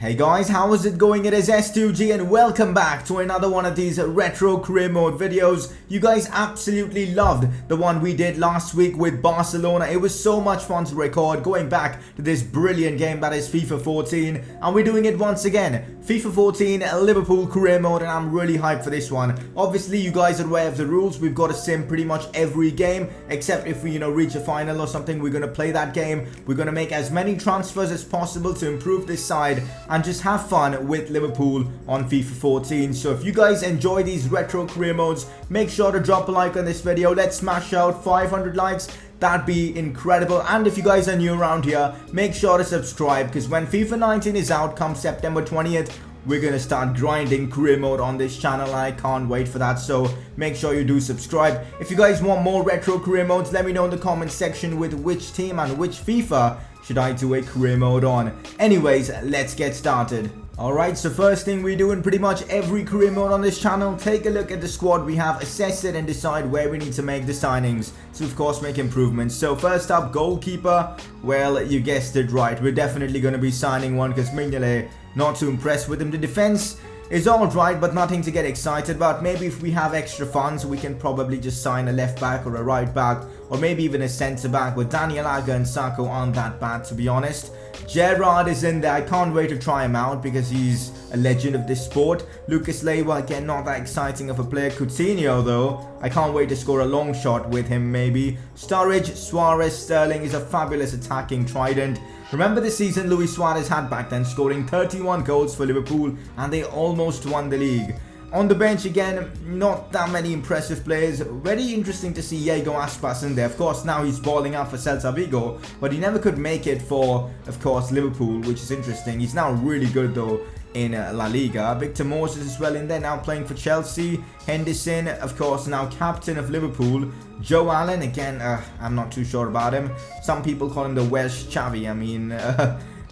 Hey guys, how is it going? It is S2G and welcome back to another one of these retro career mode videos. You guys absolutely loved the one we did last week with Barcelona. It was so much fun to record, going back to this brilliant game that is FIFA 14, and we're doing it once again. FIFA 14 Liverpool career mode, and I'm really hyped for this one. Obviously you guys are aware of the rules. We've got to sim pretty much every game, except if we reach a final or something. We're going to play that game. We're going to make as many transfers as possible to improve this side and just have fun with Liverpool on FIFA 14. So if you guys enjoy these retro career modes, make sure to drop a like on this video. Let's smash out 500 likes. That'd be incredible. And if you guys are new around here, make sure to subscribe, because when FIFA 19 is out come September 20th, we're gonna start grinding career mode on this channel. I can't wait for that, so make sure you do subscribe. If you guys want more retro career modes, let me know in the comment section with which team and which FIFA should I do a career mode on. Anyways, let's get started. Alright, so first thing we do in pretty much every career mode on this channel, take a look at the squad we have, assess it and decide where we need to make the signings to of course make improvements. So first up, goalkeeper. Well, you guessed it right, we're definitely going to be signing one because Mignolet, not too impressed with him. The defense is alright, but nothing to get excited about. Maybe if we have extra funds, we can probably just sign a left back or a right back, or maybe even a centre back. With Daniel Agger and Sacco aren't that bad, to be honest. Gerrard is in there. I can't wait to try him out because he's a legend of this sport. Lucas Leiva, again, not that exciting of a player. Coutinho, though, I can't wait to score a long shot with him, maybe. Sturridge, Suarez, Sterling is a fabulous attacking trident. Remember the season Luis Suarez had back then, scoring 31 goals for Liverpool, and they almost won the league. On the bench again, not that many impressive players. Very interesting to see Diego Aspas in there. Of course, now he's balling out for Celta Vigo, but he never could make it for, of course, Liverpool, which is interesting. He's now really good, though, in La Liga. Victor Moses as well in there, now playing for Chelsea. Henderson, of course, now captain of Liverpool. Joe Allen, again, I'm not too sure about him. Some people call him the Welsh Xavi. I mean,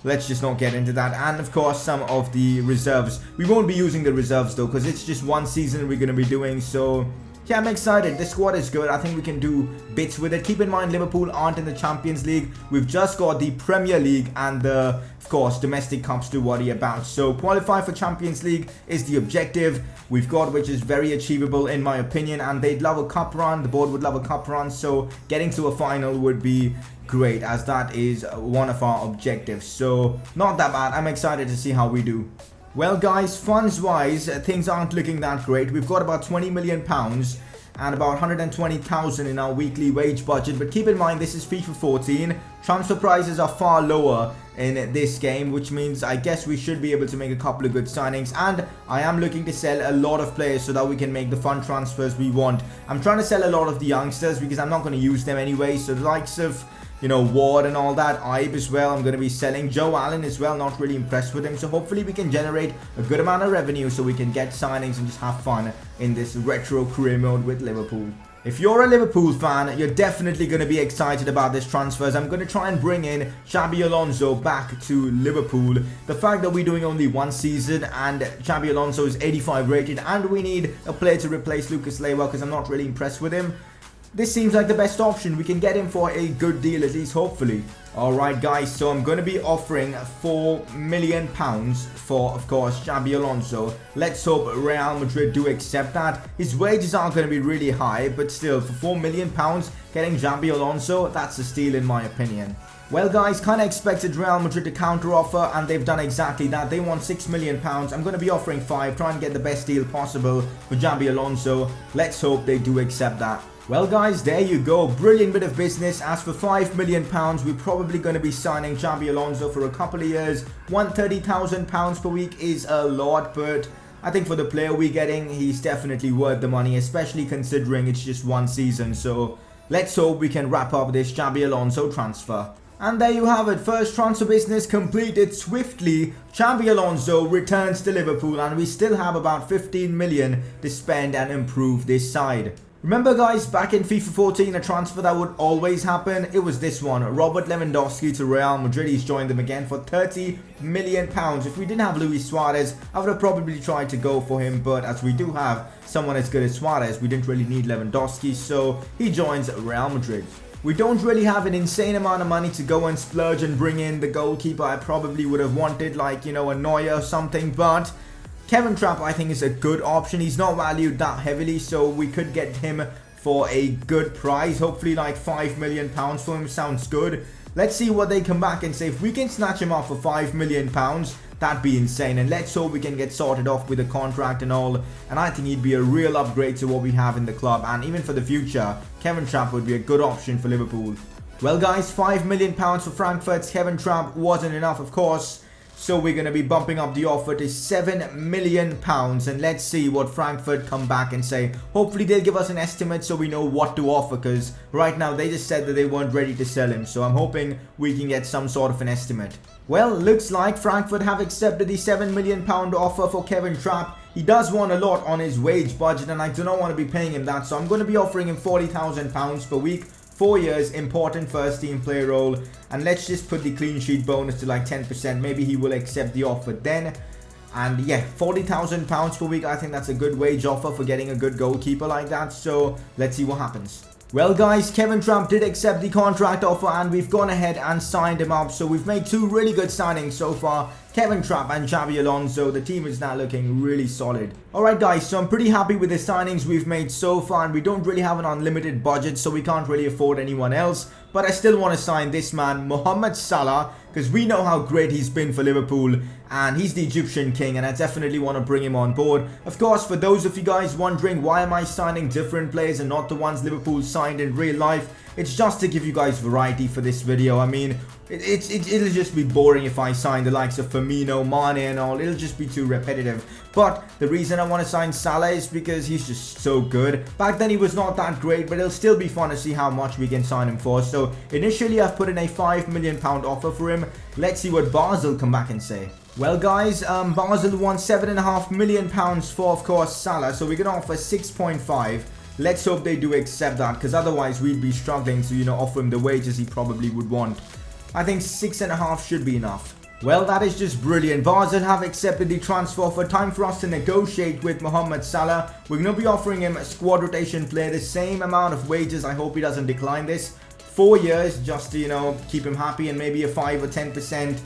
let's just not get into that. And of course, some of the reserves. We won't be using the reserves though, because it's just one season we're going to be doing. So yeah, I'm excited. The squad is good. I think we can do bits with it. Keep in mind, Liverpool aren't in the Champions League. We've just got the Premier League and the, of course, domestic cups to worry about. So qualify for Champions League is the objective we've got, which is very achievable in my opinion. And they'd love a cup run. The board would love a cup run. So getting to a final would be great, as that is one of our objectives. So not that bad. I'm excited to see how we do. Well guys, funds wise, things aren't looking that great. We've got about £20 million and about 120,000 in our weekly wage budget, but keep in mind this is FIFA 14. Transfer prices are far lower in this game, which means I guess we should be able to make a couple of good signings, and I am looking to sell a lot of players so that we can make the fun transfers we want. I'm trying to sell a lot of the youngsters because I'm not going to use them anyway, so the likes of Ward and all that, Ibe as well, I'm going to be selling. Joe Allen as well, not really impressed with him. So hopefully we can generate a good amount of revenue so we can get signings and just have fun in this retro career mode with Liverpool. If you're a Liverpool fan, you're definitely going to be excited about this transfers. I'm going to try and bring in Xabi Alonso back to Liverpool. The fact that we're doing only one season and Xabi Alonso is 85 rated and we need a player to replace Lucas Leiva because I'm not really impressed with him, this seems like the best option. We can get him for a good deal, at least hopefully. Alright guys, so I'm going to be offering £4 million for, of course, Xabi Alonso. Let's hope Real Madrid do accept that. His wages aren't going to be really high, but still, for £4 million, getting Xabi Alonso, that's a steal in my opinion. Well guys, kind of expected Real Madrid to counter offer, and they've done exactly that. They want £6 million. I'm going to be offering 5, try and get the best deal possible for Xabi Alonso. Let's hope they do accept that. Well guys, there you go, brilliant bit of business. As for £5 million, we're probably going to be signing Xabi Alonso for a couple of years. £130,000 per week is a lot, but I think for the player we're getting, he's definitely worth the money, especially considering it's just one season. So let's hope we can wrap up this Xabi Alonso transfer. And there you have it, first transfer business completed swiftly. Xabi Alonso returns to Liverpool, and we still have about 15 million to spend and improve this side. Remember guys, back in FIFA 14, a transfer that would always happen, it was this one, Robert Lewandowski to Real Madrid. He's joined them again for £30 million. If we didn't have Luis Suarez, I would have probably tried to go for him, but as we do have someone as good as Suarez, we didn't really need Lewandowski, so he joins Real Madrid. We don't really have an insane amount of money to go and splurge and bring in the goalkeeper I probably would have wanted, like, you know, a Neuer or something, but Kevin Trapp I think is a good option. He's not valued that heavily, so we could get him for a good price. Hopefully like £5 million for him sounds good. Let's see what they come back and say. If we can snatch him off for £5 million, that'd be insane. And let's hope we can get sorted off with a contract and all. And I think he'd be a real upgrade to what we have in the club. And even for the future, Kevin Trapp would be a good option for Liverpool. Well guys, £5 million for Frankfurt's Kevin Trapp wasn't enough, of course. So we're going to be bumping up the offer to £7 million. And let's see what Frankfurt come back and say. Hopefully they'll give us an estimate so we know what to offer. Because right now they just said that they weren't ready to sell him. So I'm hoping we can get some sort of an estimate. Well, looks like Frankfurt have accepted the £7 million offer for Kevin Trapp. He does want a lot on his wage budget and I do not want to be paying him that. So I'm going to be offering him £40,000 per week. 4 years, important first team player role, and let's just put the clean sheet bonus to like 10%. Maybe he will accept the offer then. And yeah, £40,000 per week, I think that's a good wage offer for getting a good goalkeeper like that. So let's see what happens. Well guys, Kevin Trapp did accept the contract offer and we've gone ahead and signed him up. So we've made two really good signings so far. Kevin Trapp and Xabi Alonso. The team is now looking really solid. Alright guys, so I'm pretty happy with the signings we've made so far. And we don't really have an unlimited budget, so we can't really afford anyone else. But I still want to sign this man, Mohamed Salah, because we know how great he's been for Liverpool. And he's the Egyptian king, and I definitely want to bring him on board. Of course, for those of you guys wondering why am I signing different players and not the ones Liverpool signed in real life, it's just to give you guys variety for this video. I mean, it'll just be boring if I sign the likes of Firmino, Mane and all. It'll just be too repetitive. But the reason I want to sign Salah is because he's just so good. Back then he was not that great, but it'll still be fun to see how much we can sign him for. So initially I've put in a £5 million offer for him. Let's see what Basel come back and say. Well guys, Basel wants £7.5 million for, of course, Salah. So we're going to offer 6.5. Let's hope they do accept that, because otherwise we'd be struggling to, you know, offer him the wages he probably would want. I think 6.5 should be enough. Well, that is just brilliant. Basel have accepted the transfer offer. Time for us to negotiate with Mohamed Salah. We're going to be offering him a squad rotation player, the same amount of wages. I hope he doesn't decline this. 4 years just to, you know, keep him happy, and maybe a 5 or 10%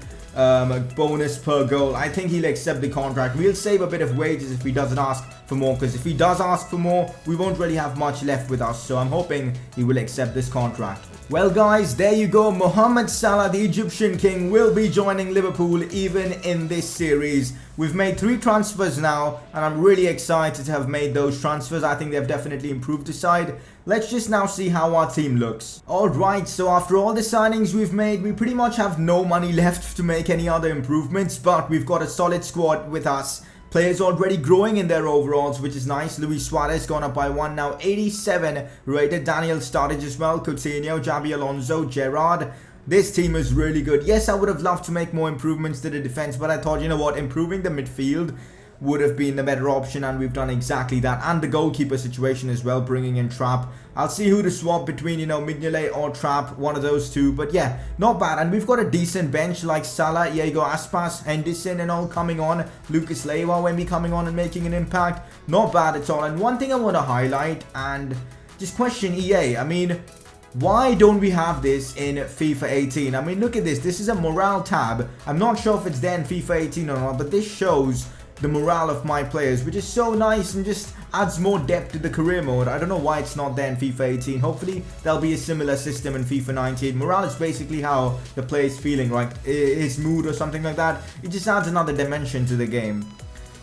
bonus per goal. I think he'll accept the contract. We'll save a bit of wages if he doesn't ask for more, because if he does ask for more, we won't really have much left with us. So I'm hoping he will accept this contract. Well guys, there you go. Mohamed Salah, the Egyptian king, will be joining Liverpool even in this series. We've made 3 transfers now, and I'm really excited to have made those transfers. I think they've definitely improved the side. Let's just now see how our team looks. Alright, so after all the signings we've made, we pretty much have no money left to make any other improvements, but we've got a solid squad with us. Players already growing in their overalls, which is nice. Luis Suarez gone up by 1 now, 87 rated. Daniel Sturridge as well, Coutinho, Xabi Alonso, Gerrard. This team is really good. Yes, I would have loved to make more improvements to the defense, but I thought, you know what, improving the midfield would have been the better option, and we've done exactly that. And the goalkeeper situation as well, bringing in Trapp. I'll see who to swap between, you know, Mignolet or Trapp, one of those two. But yeah, not bad. And we've got a decent bench like Salah, Diego Aspas, Henderson and all coming on. Lucas Leiva when we coming on and making an impact. Not bad at all. And one thing I want to highlight and just question EA. I mean, why don't we have this in FIFA 18? I mean, look at this. This is a morale tab. I'm not sure if it's there in FIFA 18 or not, but this shows the morale of my players, which is so nice and just adds more depth to the career mode. I don't know why it's not there in FIFA 18. Hopefully there'll be a similar system in FIFA 19. Morale is basically how the player's feeling, like his mood or something like that. It just adds another dimension to the game.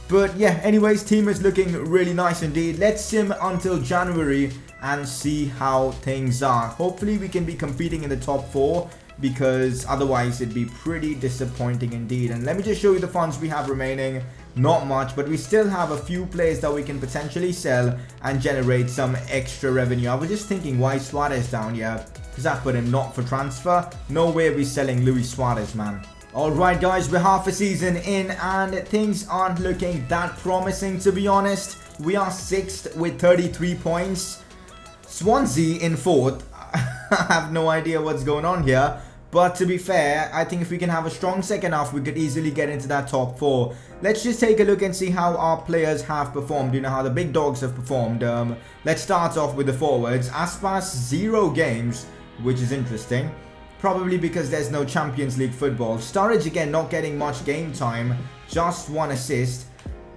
But yeah, anyways, team is looking really nice indeed. Let's sim until January and see how things are. Hopefully we can be competing in the top 4, because otherwise it'd be pretty disappointing indeed. And let me just show you the funds we have remaining. Not much, but we still have a few players that we can potentially sell and generate some extra revenue. I was just thinking, why Suarez down here? Because I put him not for transfer. No way we're selling Luis Suarez, man. Alright guys, we're half a season in and things aren't looking that promising, to be honest. We are 6th with 33 points. Swansea in 4th. I have no idea what's going on here. But to be fair, I think if we can have a strong second half, we could easily get into that top 4. Let's just take a look and see how our players have performed. You know, how the big dogs have performed. Let's start off with the forwards. Aspas, 0 games. which is interesting. Probably because there's no Champions League football. Sturridge again not getting much game time, just 1 assist.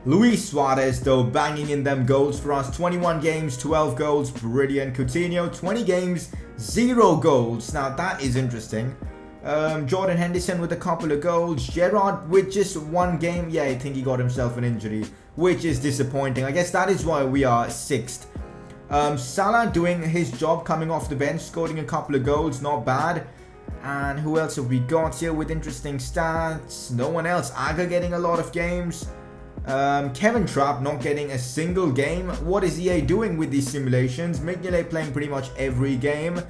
Luis Suarez though banging in them goals for us. 21 games, 12 goals, brilliant. Coutinho, 20 games, 0 goals. Now that is interesting. Jordan Henderson with a couple of goals. Gerrard with just 1 game. Yeah, I think he got himself an injury, which is disappointing. I guess that is why we are 6th. Salah doing his job, coming off the bench, scoring a couple of goals, not bad. And who else have we got here with interesting stats? No one else. Aga getting a lot of games. Kevin Trapp not getting a single game. What is EA doing with these simulations? Mignolet playing pretty much every game.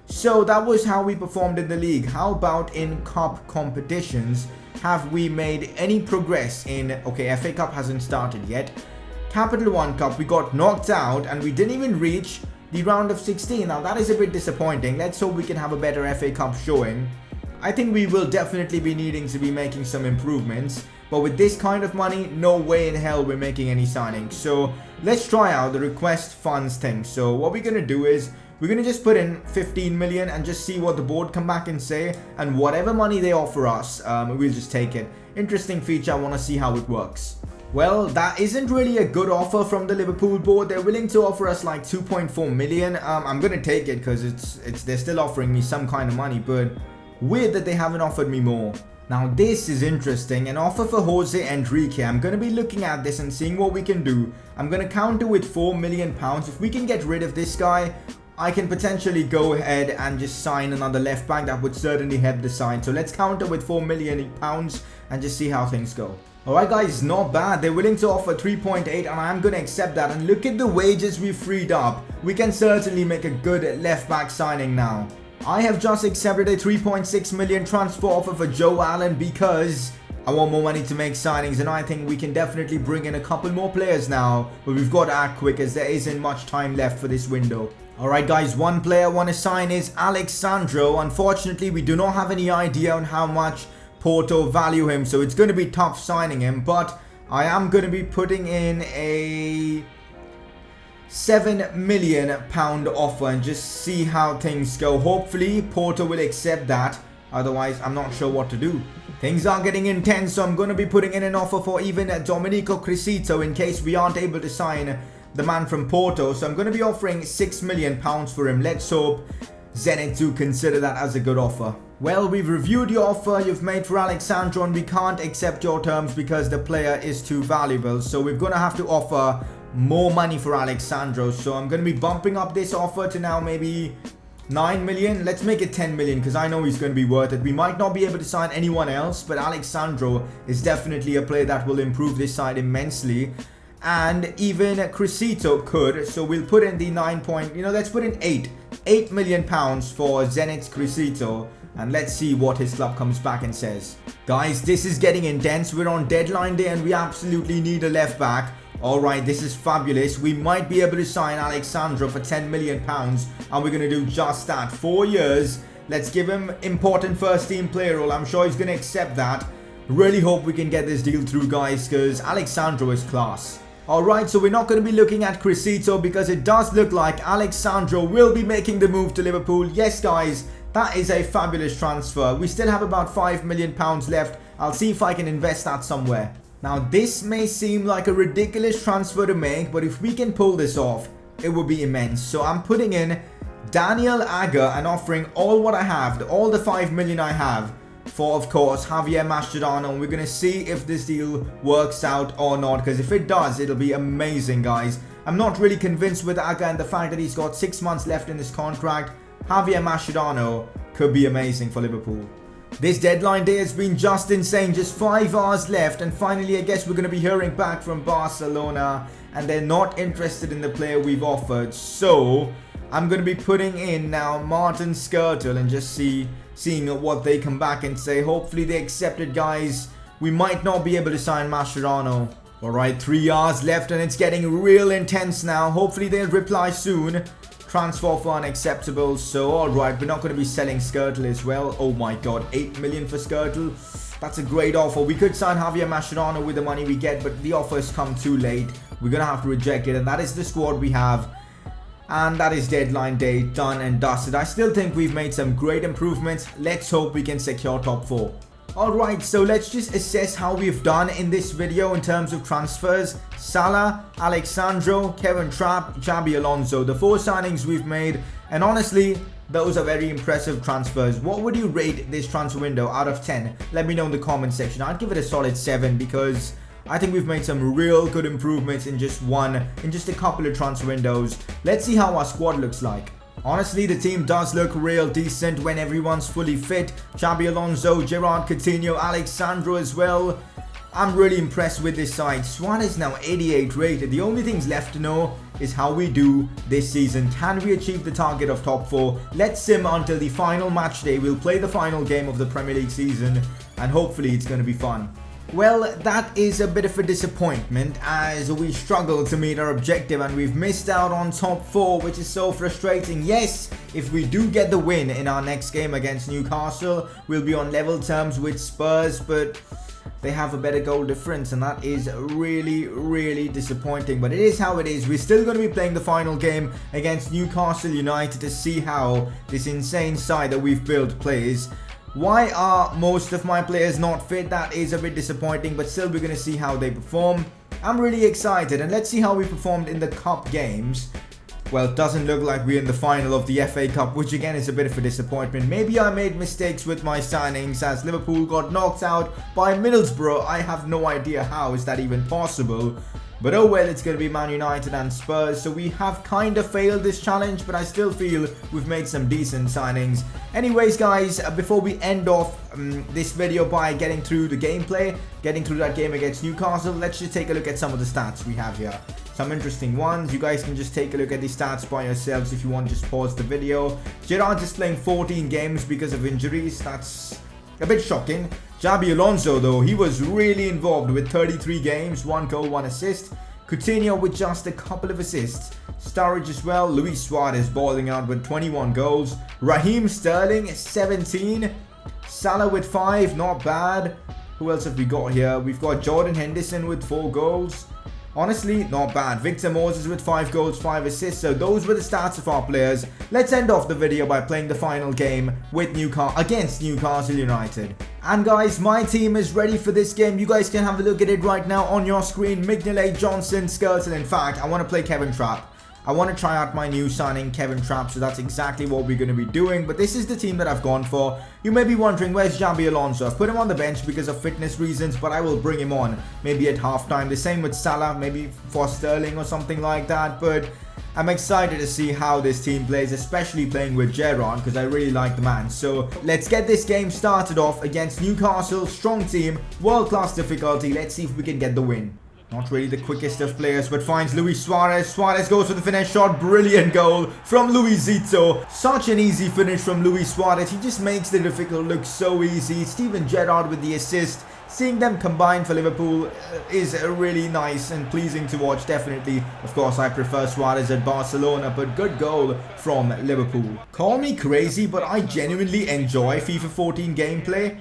So that was how we performed in the league. How about in cup competitions? Have we made any progress in... Okay, FA Cup hasn't started yet. Capital One Cup, we got knocked out and we didn't even reach the round of 16. Now that is a bit disappointing. Let's hope we can have a better FA Cup showing. I think we will definitely be needing to be making some improvements. But with this kind of money, no way in hell we're making any signings. So let's try out the request funds thing. So what we're going to do is we're going to just put in 15 million and just see what the board come back and say. And whatever money they offer us, we'll just take it. Interesting feature. I want to see how it works. Well, that isn't really a good offer from the Liverpool board. They're willing to offer us like 2.4 million. I'm going to take it because they're still offering me some kind of money. But weird that they haven't offered me more. Now this is interesting, an offer for Jose Enrique. I'm going to be looking at this and seeing what we can do. I'm going to counter with £4 million. If we can get rid of this guy, I can potentially go ahead and just sign another left back. That would certainly help the side. So let's counter with £4 million and just see how things go. Alright guys, not bad. They're willing to offer 3.8 and I'm going to accept that. And look at the wages we've freed up. We can certainly make a good left back signing now. I have just accepted a 3.6 million transfer offer for Joe Allen because I want more money to make signings, and I think we can definitely bring in a couple more players now, but we've got to act quick as there isn't much time left for this window. Alright guys, one player I want to sign is Alexandro. Unfortunately, we do not have any idea on how much Porto value him, so it's going to be tough signing him, but I am going to be putting in a £7 million offer and just see how things go. Hopefully Porto will accept that, otherwise I'm not sure what to do. Things are getting intense, so I'm going to be putting in an offer for even Domenico Crisito in case we aren't able to sign the man from Porto. So I'm going to be offering £6 million for him. Let's hope Zenit do consider that as a good offer. Well, we've reviewed your offer you've made for Alexandro and we can't accept your terms because the player is too valuable. So we're going to have to offer more money for Alexandro. So I'm going to be bumping up this offer to now maybe 9 million. Let's make it 10 million because I know he's going to be worth it. We might not be able to sign anyone else, but Alexandro is definitely a player that will improve this side immensely. And even Crisito could. So we'll put in the let's put in 8 million pounds for Zenit's Crisito. And let's see what his club comes back and says. Guys, this is getting intense. We're on deadline day and we absolutely need a left back. Alright, this is fabulous. We might be able to sign Alexandro for £10 million. And we're going to do just that. 4 years. Let's give him important first team player role. I'm sure he's going to accept that. Really hope we can get this deal through, guys, because Alexandro is class. Alright, so we're not going to be looking at Crisito because it does look like Alexandro will be making the move to Liverpool. Yes, guys, that is a fabulous transfer. We still have about £5 million left. I'll see if I can invest that somewhere. Now, this may seem like a ridiculous transfer to make, but if we can pull this off, it would be immense. So I'm putting in Daniel Agger and offering all what I have, all the 5 million I have, for, of course, Javier Mascherano. And we're going to see if this deal works out or not, because if it does, it'll be amazing, guys. I'm not really convinced with Agger and the fact that he's got 6 months left in his contract. Javier Mascherano could be amazing for Liverpool. This deadline day has been just insane. Just 5 hours left. And finally, I guess we're going to be hearing back from Barcelona. And they're not interested in the player we've offered. So I'm going to be putting in now Martin Skrtel and just seeing what they come back and say. Hopefully they accept it, guys. We might not be able to sign Mascherano. Alright, 3 hours left and it's getting real intense now. Hopefully they'll reply soon. Transfer offer unacceptable. So alright, we're not going to be selling Skrtel as well. Oh my god, 8 million for Skrtel. That's a great offer. We could sign Javier Mascherano with the money we get, but the offer has come too late. We're going to have to reject it, and that is the squad we have. And that is deadline day done and dusted. I still think we've made some great improvements. Let's hope we can secure top 4. Alright, so let's just assess how we've done in this video in terms of transfers. Salah, Alexandro, Kevin Trapp, Xabi Alonso. The 4 signings we've made. And honestly, those are very impressive transfers. What would you rate this transfer window out of 10? Let me know in the comment section. I'd give it a solid 7 because I think we've made some real good improvements in just a couple of transfer windows. Let's see how our squad looks like. Honestly, the team does look real decent when everyone's fully fit. Xabi Alonso, Gerrard, Coutinho, Alexandro as well. I'm really impressed with this side. Suarez now 88 rated. The only things left to know is how we do this season. Can we achieve the target of top 4? Let's sim until the final match day. We'll play the final game of the Premier League season and hopefully it's going to be fun. Well, that is a bit of a disappointment as we struggled to meet our objective and we've missed out on top 4, which is so frustrating. Yes, if we do get the win in our next game against Newcastle, we'll be on level terms with Spurs, but they have a better goal difference and that is really disappointing. But it is how it is. We're still going to be playing the final game against Newcastle United to see how this insane side that we've built plays. Why are most of my players not fit? That is a bit disappointing, but still we're going to see how they perform. I'm really excited and let's see how we performed in the cup games. Well, it doesn't look like we're in the final of the FA Cup, which again is a bit of a disappointment. Maybe I made mistakes with my signings as Liverpool got knocked out by Middlesbrough. I have no idea how is that even possible. But oh well, it's going to be Man United and Spurs, so we have kind of failed this challenge, but I still feel we've made some decent signings. Anyways guys, before we end off this video by getting through the gameplay, getting through that game against Newcastle, let's just take a look at some of the stats we have here. Some interesting ones. You guys can just take a look at the stats by yourselves if you want. Just pause the video. Gerrard is playing 14 games because of injuries. That's a bit shocking. Xabi Alonso though, he was really involved with 33 games, 1 goal, 1 assist. Coutinho with just a couple of assists. Sturridge as well. Luis Suarez balling out with 21 goals. Raheem Sterling 17. Salah with 5, not bad. Who else have we got here? We've got Jordan Henderson with 4 goals. Honestly, not bad. Victor Moses with 5 goals, 5 assists. So those were the stats of our players. Let's end off the video by playing the final game with against Newcastle United. And guys, my team is ready for this game. You guys can have a look at it right now on your screen. Mignolet, Johnson, Skirtle. In fact, I want to play Kevin Trapp. I want to try out my new signing, Kevin Trapp, so that's exactly what we're going to be doing. But this is the team that I've gone for. You may be wondering, where's Xabi Alonso? I've put him on the bench because of fitness reasons, but I will bring him on maybe at halftime. The same with Salah, maybe for Sterling or something like that. But I'm excited to see how this team plays, especially playing with Gerrard, because I really like the man. So let's get this game started off against Newcastle. Strong team, world-class difficulty. Let's see if we can get the win. Not really the quickest of players, but finds Luis Suarez. Suarez goes for the finish shot. Brilliant goal from Luisito. Such an easy finish from Luis Suarez. He just makes the difficult look so easy. Steven Gerrard with the assist. Seeing them combine for Liverpool is really nice and pleasing to watch, definitely. Of course, I prefer Suarez at Barcelona, but good goal from Liverpool. Call me crazy, but I genuinely enjoy FIFA 14 gameplay.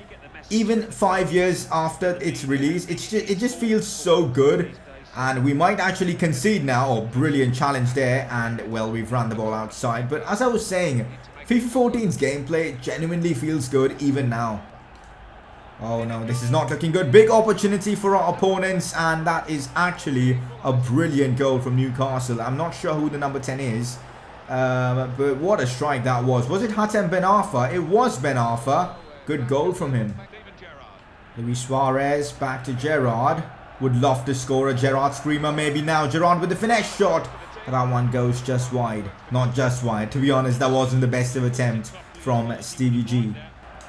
Even 5 years after its release, it just feels so good. And we might actually concede now. Oh, brilliant challenge there. And, well, we've run the ball outside. But as I was saying, FIFA 14's gameplay genuinely feels good even now. Oh, no, this is not looking good. Big opportunity for our opponents. And that is actually a brilliant goal from Newcastle. I'm not sure who the number 10 is. But what a strike that was. Was it Hatem Ben Arfa? It was Ben Arfa. Good goal from him. Luis Suarez back to Gerrard. Would love to score a Gerrard screamer maybe now. Gerrard with the finesse shot. That one goes just wide. Not just wide. To be honest, that wasn't the best of attempt from Stevie G.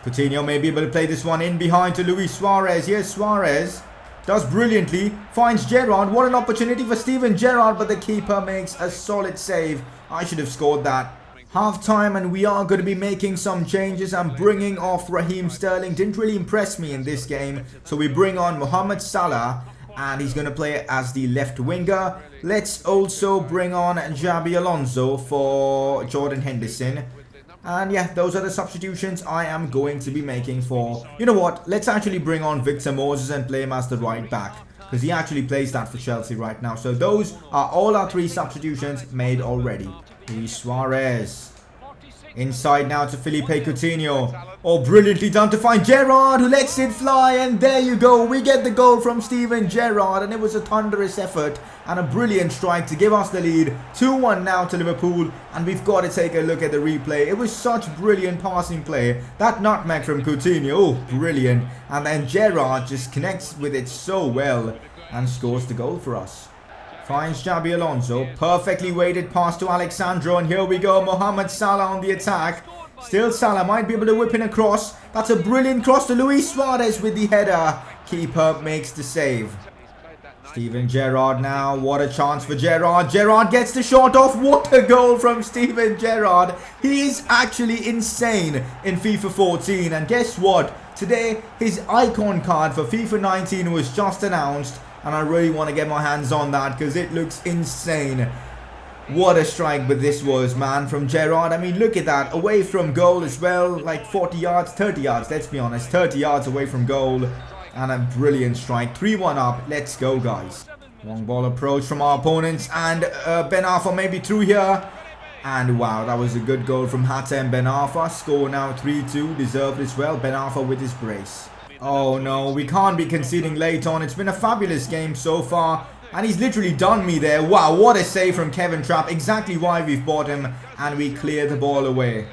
Coutinho may be able to play this one in behind to Luis Suarez. Here's Suarez. Does brilliantly. Finds Gerrard. What an opportunity for Steven Gerrard. But the keeper makes a solid save. I should have scored that. Half time and we are going to be making some changes. I'm bringing off Raheem Sterling. Didn't really impress me in this game. So we bring on Mohamed Salah and he's going to play as the left winger. Let's also bring on Xabi Alonso for Jordan Henderson. And yeah, those are the substitutions I am going to be making for... You know what? Let's actually bring on Victor Moses and play him as the right back. Because he actually plays that for Chelsea right now. So those are all our 3 substitutions made already. Suarez. Inside now to Felipe Coutinho. Oh, brilliantly done to find Gerrard, who lets it fly. And there you go. We get the goal from Steven Gerrard. And it was a thunderous effort and a brilliant strike to give us the lead. 2-1 now to Liverpool. And we've got to take a look at the replay. It was such brilliant passing play. That nutmeg from Coutinho. Oh, brilliant. And then Gerrard just connects with it so well and scores the goal for us. Finds Xabi Alonso. Perfectly weighted pass to Alexandro. And here we go. Mohamed Salah on the attack. Still Salah might be able to whip in a cross. That's a brilliant cross to Luis Suarez with the header. Keeper makes the save. Steven Gerrard now. What a chance for Gerrard. Gerrard gets the shot off. What a goal from Steven Gerrard. He is actually insane in FIFA 14. And guess what? Today, his icon card for FIFA 19 was just announced. And I really want to get my hands on that because it looks insane. What a strike but this was, man, from Gerrard. I mean, look at that. Away from goal as well. Like 40 yards, 30 yards, let's be honest. 30 yards away from goal. And a brilliant strike. 3-1 up. Let's go, guys. Long ball approach from our opponents. And Ben Arfa maybe through here. And wow, that was a good goal from Hatem Ben Arfa. Score now 3-2. Deserved as well. Ben Arfa with his brace. Oh no, we can't be conceding late on. It's been a fabulous game so far. And he's literally done me there. Wow, what a save from Kevin Trapp. Exactly why we've bought him. And we clear the ball away.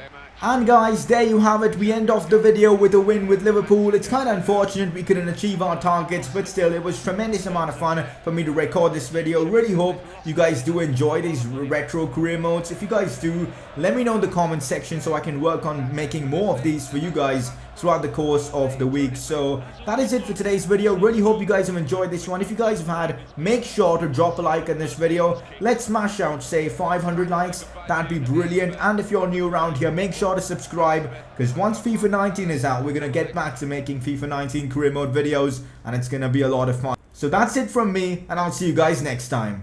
And guys, there you have it. We end off the video with a win with Liverpool. It's kind of unfortunate we couldn't achieve our targets, but still, it was a tremendous amount of fun for me to record this video. Really hope you guys do enjoy these retro career modes. If you guys do, let me know in the comment section so I can work on making more of these for you guys throughout the course of the week. So that is it for today's video. Really hope you guys have enjoyed this one. If you guys have had, make sure to drop a like on this video. Let's smash out, say, 500 likes. That'd be brilliant. And if you're new around here, make sure to subscribe, because once FIFA 19 is out, we're going to get back to making FIFA 19 career mode videos, and it's going to be a lot of fun. So that's it from me, and I'll see you guys next time.